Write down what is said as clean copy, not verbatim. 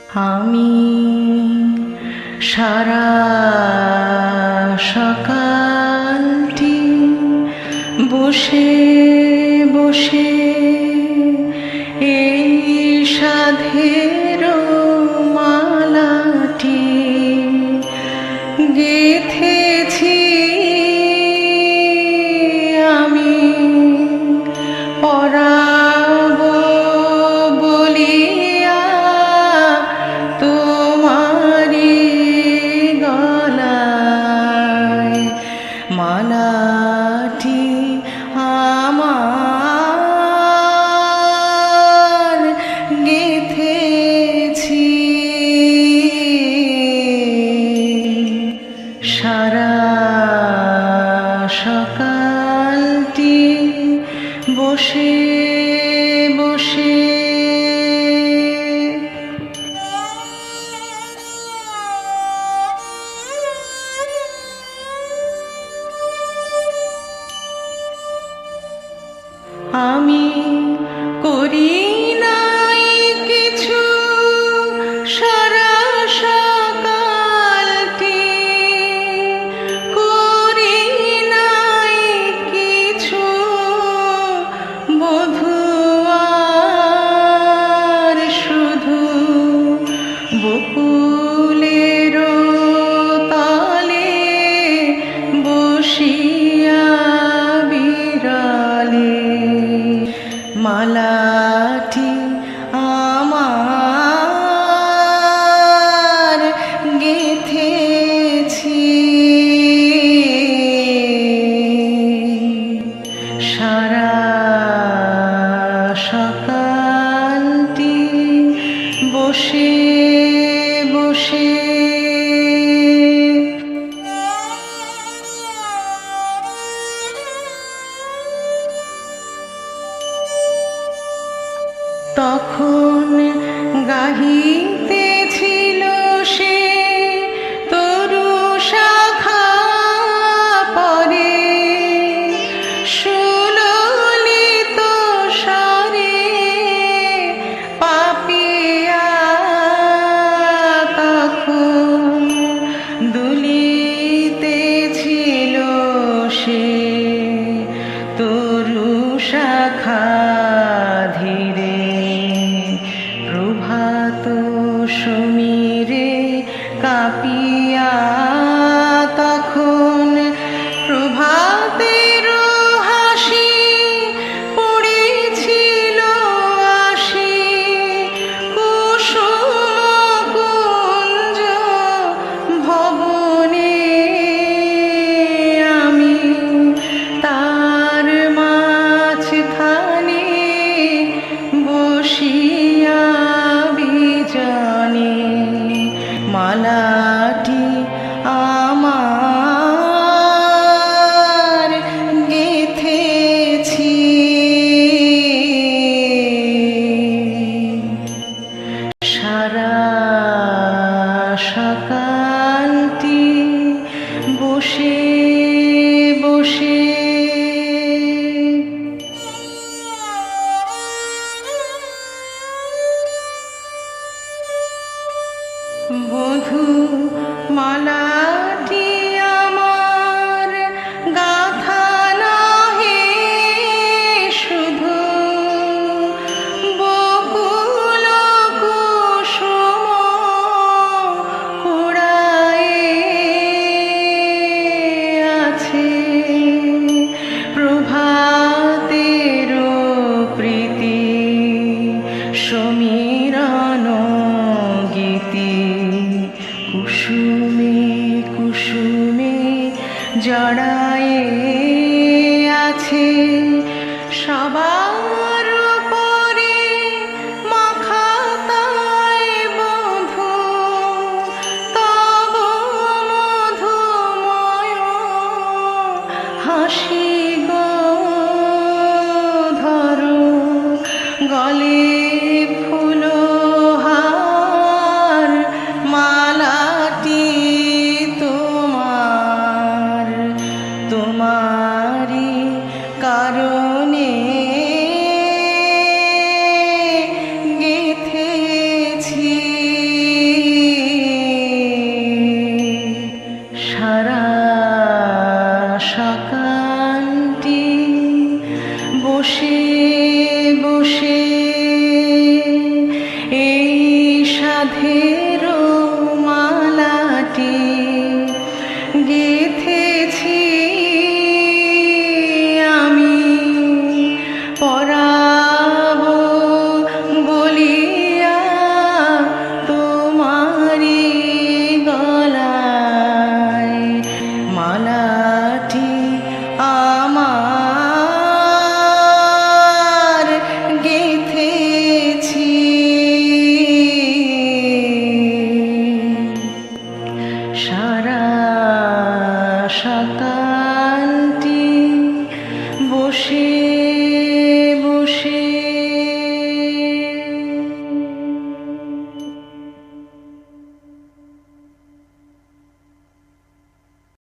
আমি সারা সকালটি বসে বসে এই সাধের মালাটি গেথেছি আমি পরাব বলিয়া তোমারি গলায় মালাটি আমার গেথেছি সারা সকালটি বসে বসে। আমি করি নাই কিছু সারা সকালটি, করি নাই কিছু বধূয়ার শুধু বকুলের তলে বসিয়া বিরলে মালাটি আমার গেথেছি সারা সকালটি বসে বসে। তখন গাহিতেছিল সে তরু শাখা পরে সুললিত স্বরে পাপিয়া তখন দুলিতেছিল সে তরু শাখা ধীরে প্রভাত সমীরে কাঁপিয়া তখন প্রভাতের হাসি পড়েছিল আসি কুসুম কুঞ্জ ভবনে আমি তার মাঝখানে বসিয়া বিজনে মালাটি আমার গেথেছি সারা সকালটি বসে বসে। বধূ মালাটি আমার গাথা নহে শুধু বকুল কুসুম কুড়ায়ে আছে প্রভাতের প্রীতি সমীরণ গীতি কুসুমে কুসুমে জড়ায়ে আছে সবার উপরে মাখা তাই বধূ তব মধুময় হাসি গো ধরো গলে ফুলহার মালাটি তোমার তোমার গেথেছি আমি পরাবো বলিয়া তোমারি গলায় মালাটি আমার গেথেছি সারা সকালটি বসে